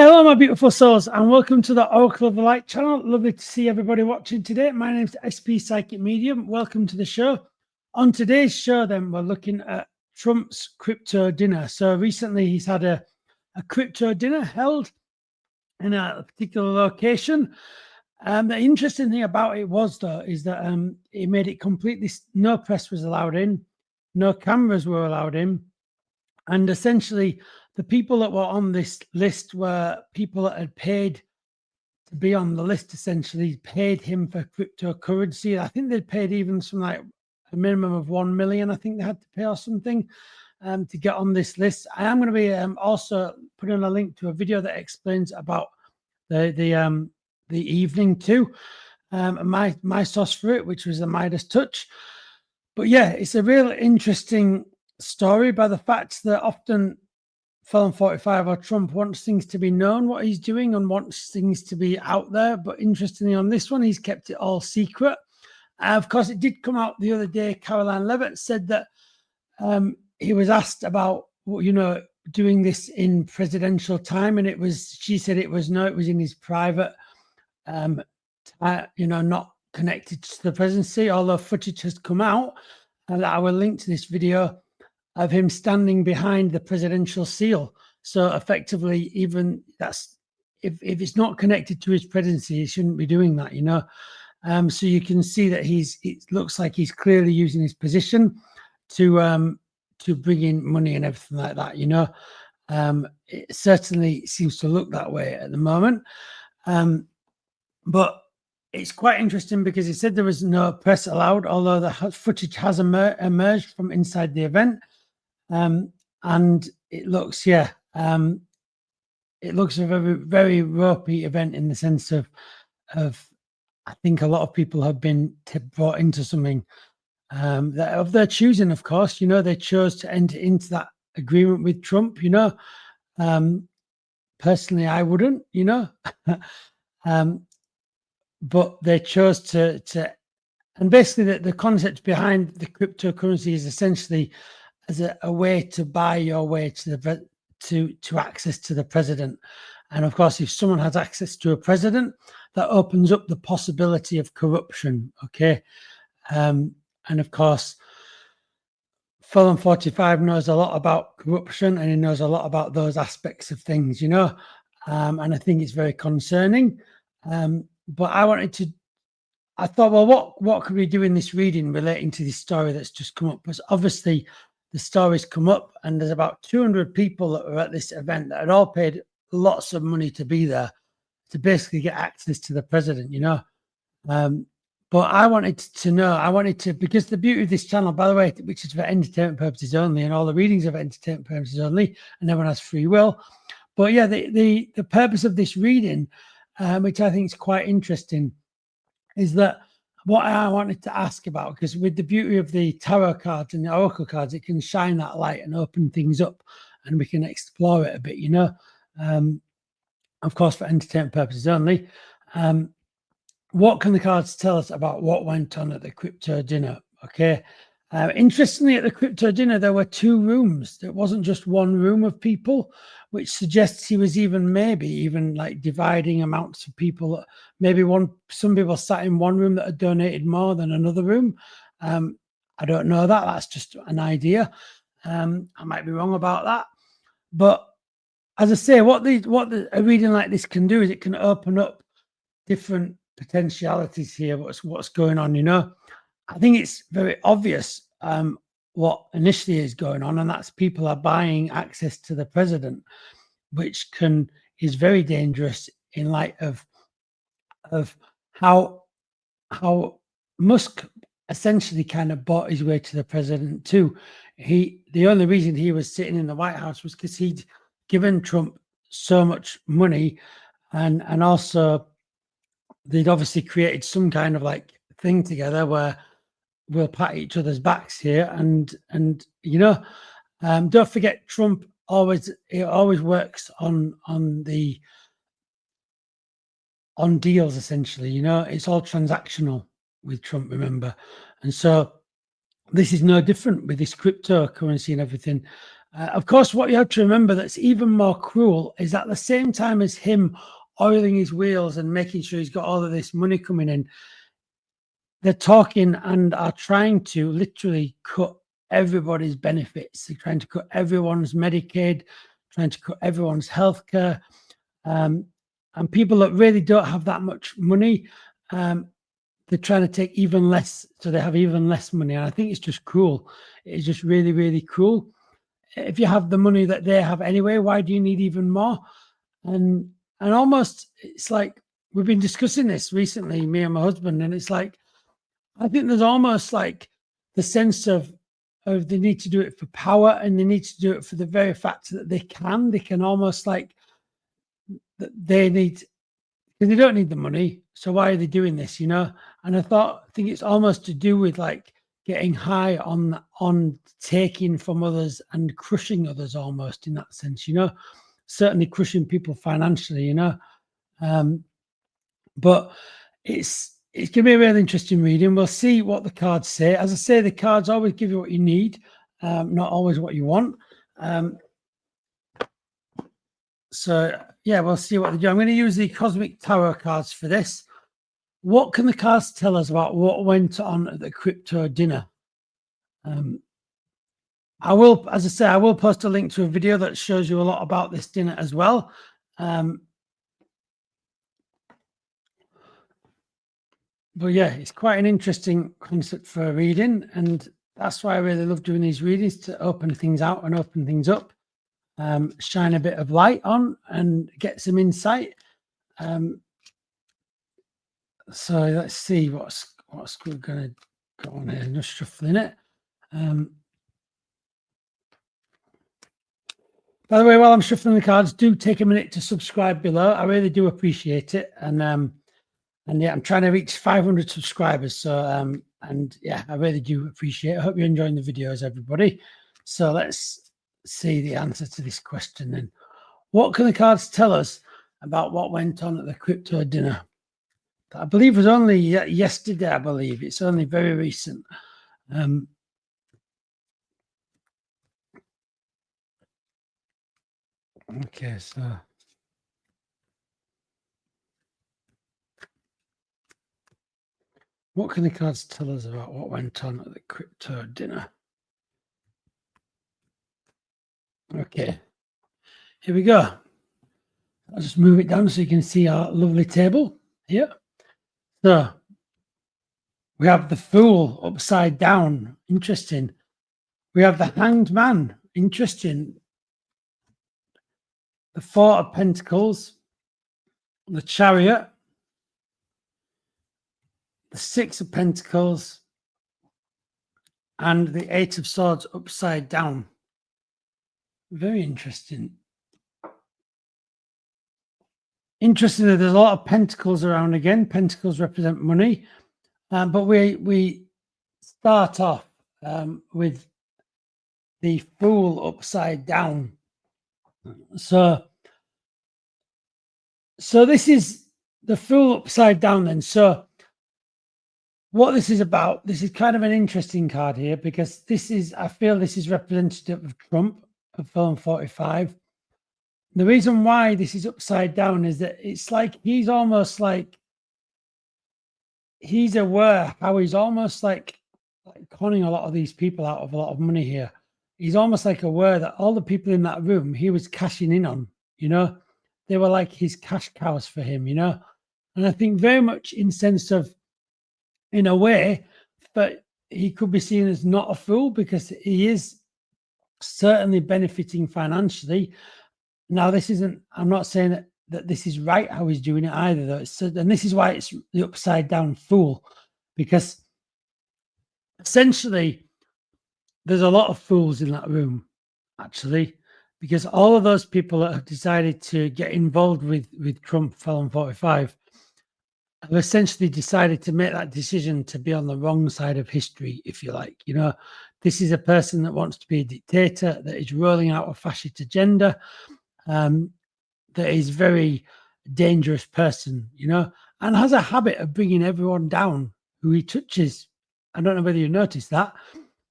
Hello, my beautiful souls, and welcome to the Oracle of the Light channel. Lovely to see everybody watching today. My name is SP Psychic Medium. Welcome to the show. On today's show, then, we're looking at Trump's crypto dinner. So recently, he's had a crypto dinner held in a particular location. The interesting thing about it was, though, is that he made it completely, no press was allowed in, no cameras were allowed in, and essentially, the people that were on this list were people that had paid to be on the list, essentially paid him for cryptocurrency. I think they'd paid even some like a minimum of 1 million, I think they had to pay or something to get on this list. I am going to be also putting a link to a video that explains about the evening too. My source for it, which was the MeidasTouch. But yeah, it's a real interesting story by the fact that often Felon 45 or Trump wants things to be known what he's doing and wants things to be out there. But interestingly, on this one, he's kept it all secret. Of course, it did come out the other day. Caroline Levitt said that he was asked about, doing this in presidential time. And she said it was in his private, not connected to the presidency, although footage has come out. And I will link to this video of him standing behind the presidential seal. So effectively, even that's if it's not connected to his presidency, he shouldn't be doing that, So you can see that it looks like he's clearly using his position to bring in money and everything like that, It certainly seems to look that way at the moment. But it's quite interesting because he said there was no press allowed, although the footage has emerged from inside the event. And it looks, it looks a very, very ropey event in the sense of I think a lot of people have been brought into something that of their choosing, of course. They chose to enter into that agreement with Trump. Personally, I wouldn't. But they chose to, and basically the concept behind the cryptocurrency is essentially as a way to buy your way to access to the president. And of course, if someone has access to a president, that opens up the possibility of corruption. Okay. And of course, Felon 45 knows a lot about corruption and he knows a lot about those aspects of things, and I think it's very concerning. But I thought, well, what could we do in this reading relating to this story that's just come up? Because obviously the story's come up and there's about 200 people that were at this event that had all paid lots of money to be there to basically get access to the president, But I wanted to know, because the beauty of this channel, by the way, which is for entertainment purposes only, and all the readings are for entertainment purposes only, and everyone has free will. But yeah, the purpose of this reading, which I think is quite interesting, is that what I wanted to ask about, because with the beauty of the tarot cards and the oracle cards, it can shine that light and open things up and we can explore it a bit, of course, for entertainment purposes only. What can the cards tell us about what went on at the crypto dinner? Okay. Interestingly, at the crypto dinner, there were 2 rooms. There wasn't just one room of people, which suggests he was maybe even like dividing amounts of people. Maybe some people sat in one room that had donated more than another room. I don't know that. That's just an idea. I might be wrong about that. But as I say, what a reading like this can do is it can open up different potentialities here. What's going on, I think it's very obvious what initially is going on, and that's people are buying access to the president, which is very dangerous in light of how Musk essentially kind of bought his way to the president too. The only reason he was sitting in the White House was because he'd given Trump so much money, and also they'd obviously created some kind of like thing together where we'll pat each other's backs here, and don't forget Trump always works on deals, essentially. It's all transactional with Trump, remember. And so this is no different with this cryptocurrency and everything. Of course, what you have to remember that's even more cruel is at the same time as him oiling his wheels and making sure he's got all of this money coming in, they're talking and are trying to literally cut everybody's benefits. They're trying to cut everyone's Medicaid, trying to cut everyone's healthcare. And people that really don't have that much money, they're trying to take even less, so they have even less money. And I think it's just cruel. It's just really, really cruel. If you have the money that they have anyway, why do you need even more? And almost, it's like we've been discussing this recently, me and my husband, and it's like I think there's almost like the sense of they need to do it for power, and they need to do it for the very fact that they can almost like they need, because they don't need the money. So why are they doing this? And I think it's almost to do with like getting high on taking from others and crushing others, almost in that sense, certainly crushing people financially, but it's going to be a really interesting reading. We'll see what the cards say. As I say, the cards always give you what you need, not always what you want. So yeah, we'll see what they do. I'm going to use the Cosmic Tarot cards for this. What can the cards tell us about what went on at the crypto dinner? I will, as I say, I will post a link to a video that shows you a lot about this dinner as well. But yeah, it's quite an interesting concept for a reading, and that's why I really love doing these readings, to open things out and open things up, shine a bit of light on and get some insight. So let's see what's we're going to go on here. Just shuffling it. By the way, while I'm shuffling the cards, do take a minute to subscribe below. I really do appreciate it. And yeah, I'm trying to reach 500 subscribers. So, and yeah, I really do appreciate it. I hope you're enjoying the videos, everybody. So let's see the answer to this question then. What can the cards tell us about what went on at the crypto dinner? I believe it was only yesterday, I believe. It's only very recent. Okay, so what can the cards tell us about what went on at the crypto dinner? Okay, here we go. I'll just move it down so you can see our lovely table here. So we have the Fool upside down. Interesting. We have the Hanged Man. Interesting. The Four of Pentacles. The Chariot. The Six of Pentacles. And the Eight of Swords upside down. Very interesting. Interestingly, there's a lot of pentacles around again. Pentacles represent money. But we start off with the Fool upside down. So this is the Fool upside down then. So what this is about, this is kind of an interesting card here, because I feel this is representative of Trump, of film 45. The reason why this is upside down is that it's like he's almost like he's aware how he's almost like conning a lot of these people out of a lot of money here. He's almost like aware that all the people in that room he was cashing in on, they were like his cash cows for him, and I think very much in sense of, in a way, but he could be seen as not a fool, because he is certainly benefiting financially. Now, I'm not saying that this is right how he's doing it either, though. And this is why it's the upside down Fool, because essentially there's a lot of fools in that room, actually, because all of those people that have decided to get involved with Trump Felon 45 have essentially decided to make that decision to be on the wrong side of history, if you like. This is a person that wants to be a dictator, that is rolling out a fascist agenda, that is very dangerous person, and has a habit of bringing everyone down who he touches. I don't know whether you noticed that,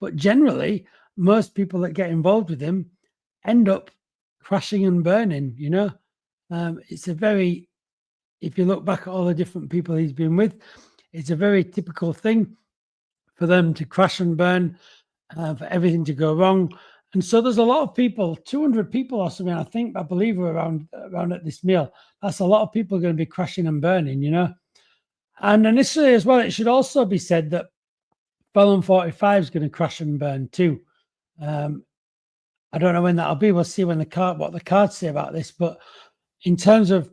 but generally, most people that get involved with him end up crashing and burning. You know, it's a very, if you look back at all the different people he's been with, it's a very typical thing for them to crash and burn, for everything to go wrong. And so there's a lot of people, 200 people or something, I believe were around at this meal. That's a lot of people going to be crashing and burning, you know. And initially as well, it should also be said that Felon 45 is going to crash and burn too. I don't know when that'll be. We'll see when what the cards say about this. But in terms of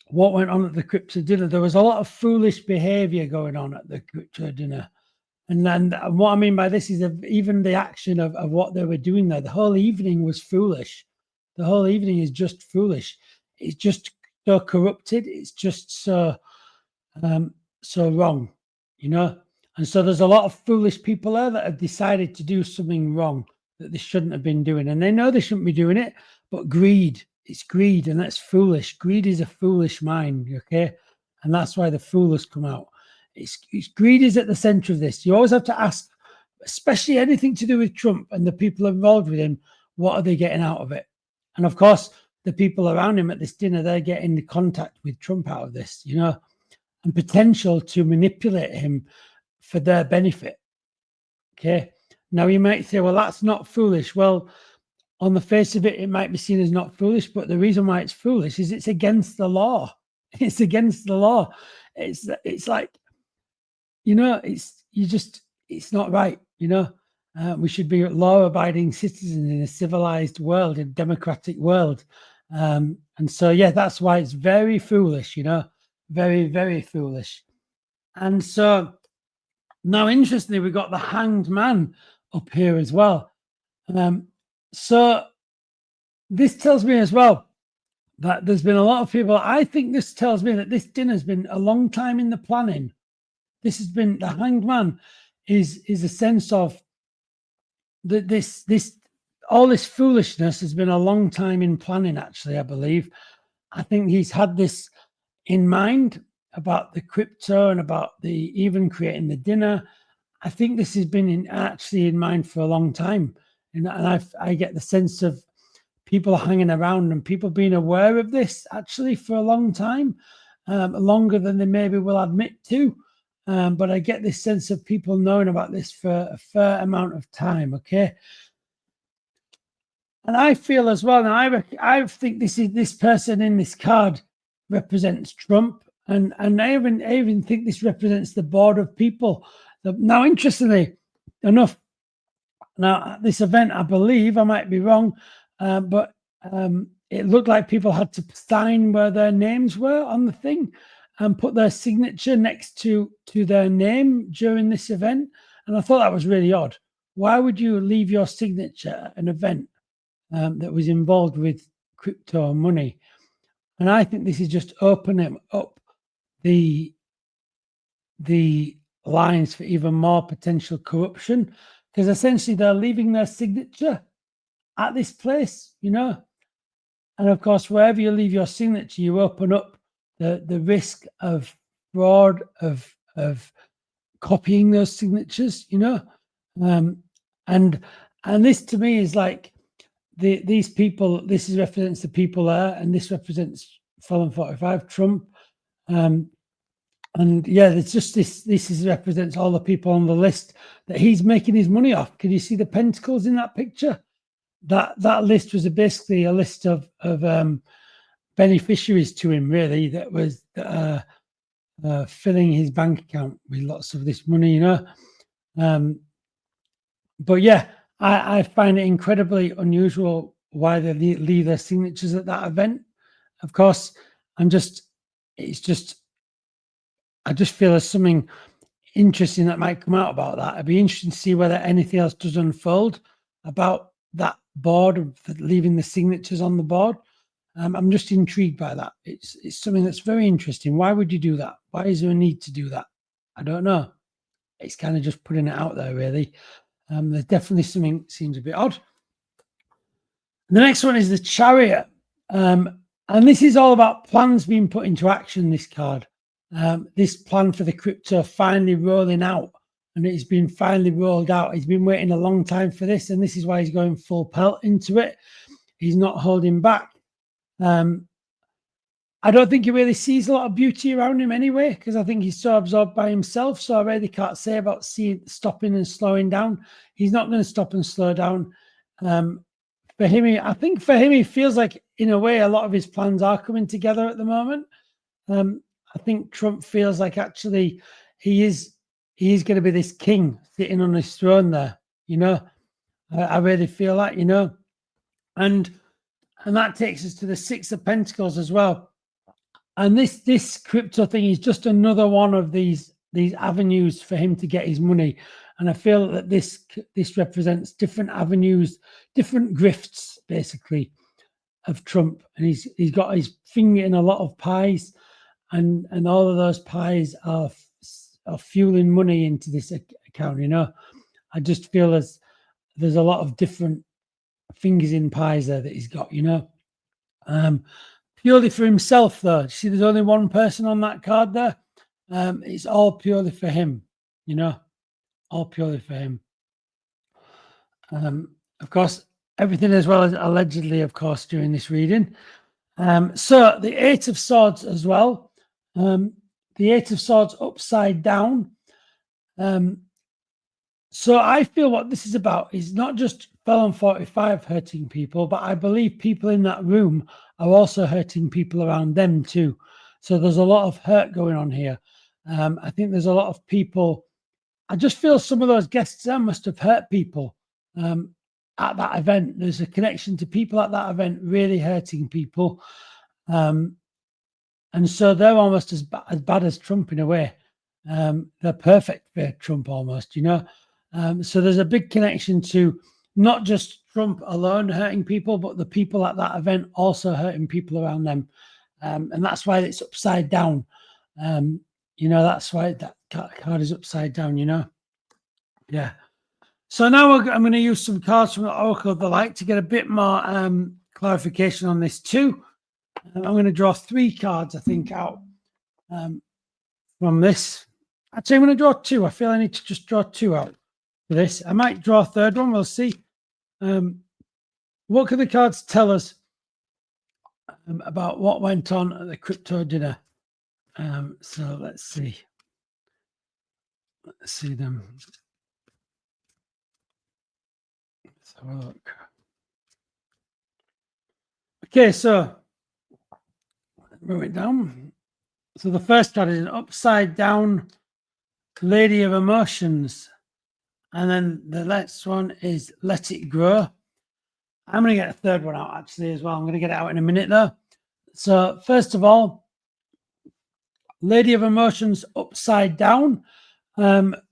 what went on at the crypto dinner, there was a lot of foolish behavior going on at the crypto dinner. And then what I mean by this is even the action of what they were doing there. The whole evening was foolish. The whole evening is just foolish. It's just so corrupted. It's just so wrong, you know. And so there's a lot of foolish people there that have decided to do something wrong that they shouldn't have been doing. And they know they shouldn't be doing it, but greed, it's greed, and that's foolish. Greed is a foolish mind, okay? And that's why the fool has come out. It's greed is at the center of this. You always have to ask, especially anything to do with Trump and the people involved with him, what are they getting out of it? And of course, the people around him at this dinner, they're getting the contact with Trump out of this, you know, and potential to manipulate him for their benefit. Okay. Now you might say, well, that's not foolish. Well, on the face of it, it might be seen as not foolish, but the reason why it's foolish is it's against the law. It's against the law. It's like, you know, it's not right. You know, we should be law-abiding citizens in a civilized world, a democratic world. And so, yeah, that's why it's very foolish, you know, very, very foolish. And so now, interestingly, we've got the Hanged Man up here as well. So this tells me as well that there's been a lot of people. I think this tells me that this dinner has been a long time in the planning. This has been, the Hanged Man is a sense of that all this foolishness has been a long time in planning, actually, I believe. I think he's had this in mind about the crypto and about even creating the dinner. I think this has been actually in mind for a long time. And I get the sense of people hanging around and people being aware of this actually for a long time, longer than they maybe will admit to. But I get this sense of people knowing about this for a fair amount of time, okay? And I feel as well, now I think this person in this card represents Trump, and I even think this represents the board of people. Now, interestingly enough, now at this event, I believe, I might be wrong, but it looked like people had to sign where their names were on the thing and put their signature next to their name during this event. And I thought that was really odd. Why would you leave your signature at an event that was involved with crypto money? And I think this is just opening up the lines for even more potential corruption, because essentially they're leaving their signature at this place, you know. And of course, wherever you leave your signature, you open up the risk of fraud, of copying those signatures, you know. And this to me is like these people. This represents the people there, and this represents Felon 45, Trump. And yeah, it's just this represents all the people on the list that he's making his money off. Can you see the pentacles in that picture? That list was basically a list of beneficiaries to him, really, that was filling his bank account with lots of this money, you know. But yeah, I find it incredibly unusual why they leave their signatures at that event. Of course, I just feel there's something interesting that might come out about that. It'd be interesting to see whether anything else does unfold about that board, for leaving the signatures on the board. I'm just intrigued by that. It's something that's very interesting. Why would you do that? Why is there a need to do that? I don't know. It's kind of just putting it out there, really. There's definitely something seems a bit odd. The next one is the Chariot. And this is all about plans being put into action, this card. This plan for the crypto finally rolling out, and it's been finally rolled out. He's been waiting a long time for this, and this is why he's going full pelt into it. He's not holding back. I don't think he really sees a lot of beauty around him anyway, because I think he's so absorbed by himself. So I really can't say about stopping and slowing down. He's not going to stop and slow down. For him, I think for him, he feels like, in a way, a lot of his plans are coming together at the moment. I think Trump feels like actually he is going to be this king sitting on his throne there. I really feel that, and that takes us to the Six of Pentacles as well. And this crypto thing is just another one of these avenues for him to get his money. And I feel that this represents different avenues, different grifts, basically, of Trump. And he's got his finger in a lot of pies, and all of those pies are fueling money into this account. I just feel as there's a lot of different fingers in pies there that he's got. Purely for himself, though. See, there's only one person on that card there. It's all purely for him, all purely for him. Of course, everything as well as allegedly, of course, during this reading. So the Eight of Swords as well. The Eight of Swords upside down. So I feel what this is about is not just Felon 45 hurting people, but I believe people in that room are also hurting people around them too. So there's a lot of hurt going on here. I think there's a lot of people. I just feel some of those guests there must have hurt people at that event. There's a connection to people at that event really hurting people. And so they're almost as bad as Trump in a way. They're perfect for Trump almost, So there's a big connection to not just Trump alone hurting people, but the people at that event also hurting people around them. And that's why it's upside down. That's why that card is upside down, Yeah. So now I'm going to use some cards from the Oracle of the Light to get a bit more clarification on this too. I'm going to draw 3 cards, I think, out from this. Actually, I'm going to draw 2. I feel I need to just draw 2 out for this. I might draw a third one. We'll see. What can the cards tell us about what went on at the crypto dinner? So let's see. Let's see them. Let's have a look. Okay, so move it down. So the first card is an upside down Lady of Emotions. And then the next one is Let It Grow. I'm going to get a third one out actually as well. I'm going to get it out in a minute though. So first of all, Lady of Emotions upside down.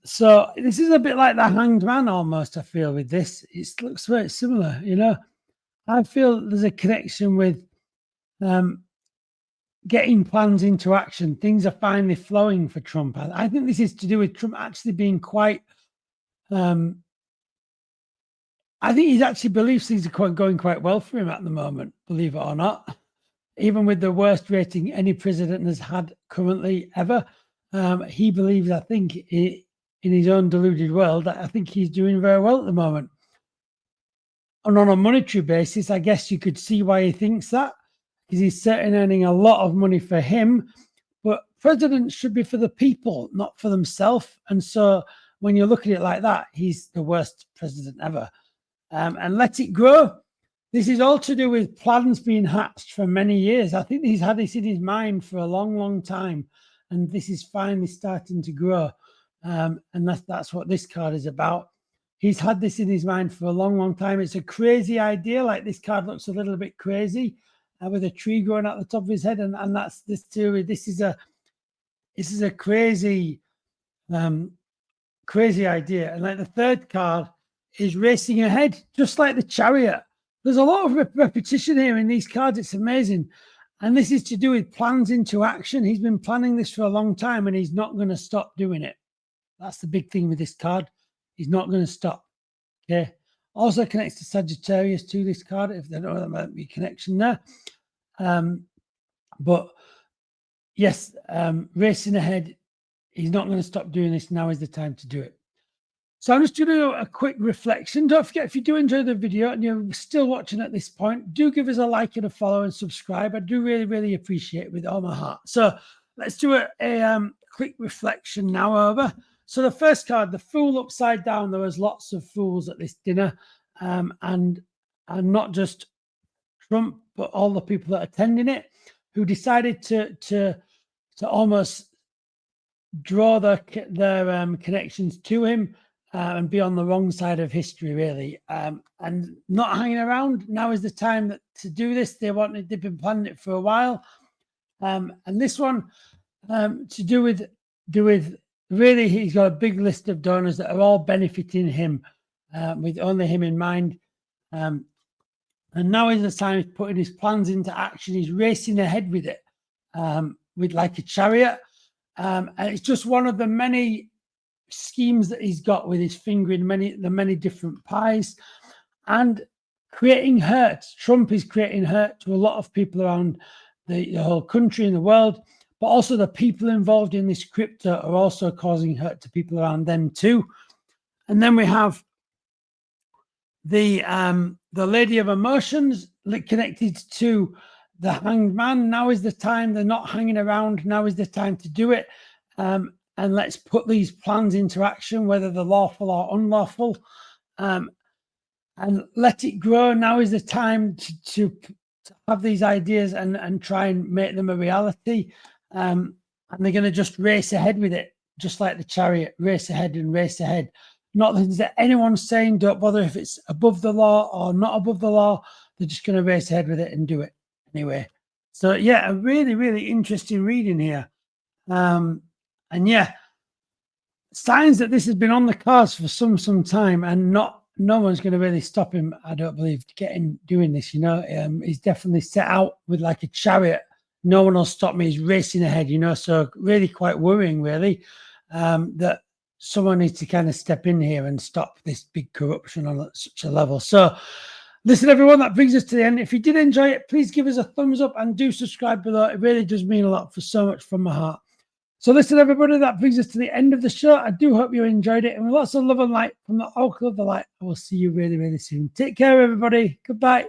So this is a bit like the Hanged Man almost, I feel, with this. It looks very similar, I feel there's a connection with getting plans into action. Things are finally flowing for Trump. I think this is to do with Trump actually being quite I think he actually believes things are going quite well for him at the moment, believe it or not. Even with the worst rating any president has had currently ever, he believes, I think, in his own deluded world, that I think he's doing very well at the moment. And on a monetary basis, I guess you could see why he thinks that, because he's certainly earning a lot of money for him. But presidents should be for the people, not for themselves. And so when you look at it like that, he's the worst president ever. And Let It Grow. This is all to do with plans being hatched for many years. I think he's had this in his mind for a long, long time. And this is finally starting to grow. And that's what this card is about. He's had this in his mind for a long, long time. It's a crazy idea. Like this card looks a little bit crazy with a tree growing at the top of his head. And that's this too. This is a crazy, crazy idea. And like the third card is racing ahead, just like the Chariot. There's a lot of repetition here in these cards. It's amazing. And this is to do with plans into action. He's been planning this for a long time and he's not going to stop doing it. That's the big thing with this card. He's not going to stop. Okay. Also connects to Sagittarius too, this card. If they don't know, that might be a connection there. But yes, racing ahead. He's not going to stop doing this. Now is the time to do it. So I'm just going to do a quick reflection. Don't forget, if you do enjoy the video and you're still watching at this point, do give us a like and a follow and subscribe. I do really, really appreciate it with all my heart. So let's do a quick reflection now over. So the first card, the Fool upside down. There was lots of fools at this dinner, and not just Trump, but all the people that are attending it, who decided to almost draw their connections to him and be on the wrong side of history, really, and not hanging around. Now is the time to do this. They've been planning it for a while, and this one to do with really, he's got a big list of donors that are all benefiting him with only him in mind. And now is the time he's putting his plans into action. He's racing ahead with it, with like a chariot. And it's just one of the many schemes that he's got with his finger in the many different pies, and creating hurt. Trump is creating hurt to a lot of people around the whole country and the world, but also the people involved in this crypto are also causing hurt to people around them too. And then we have the Lady of Emotions connected to the Hanged Man. Now is the time. They're not hanging around. Now is the time to do it. And let's put these plans into action, whether they're lawful or unlawful, and let it grow. Now is the time to have these ideas and try and make them a reality. And they're going to just race ahead with it, just like the chariot, race ahead and race ahead. Not that anyone's saying don't bother if it's above the law or not above the law. They're just going to race ahead with it and do it anyway. So yeah, a really, really interesting reading here. And yeah, signs that this has been on the cards for some time, and no one's going to really stop him, I don't believe, doing this. He's definitely set out with like a chariot. No one will stop me. He's racing ahead, so really quite worrying, really, that someone needs to kind of step in here and stop this big corruption on such a level. So listen, everyone, that brings us to the end. If you did enjoy it, please give us a thumbs up and do subscribe below. It really does mean a lot, for so much from my heart. So listen, everybody, that brings us to the end of the show. I do hope you enjoyed it. And with lots of love and light from the Oracle of the Light, I will see you really, really soon. Take care, everybody. Goodbye.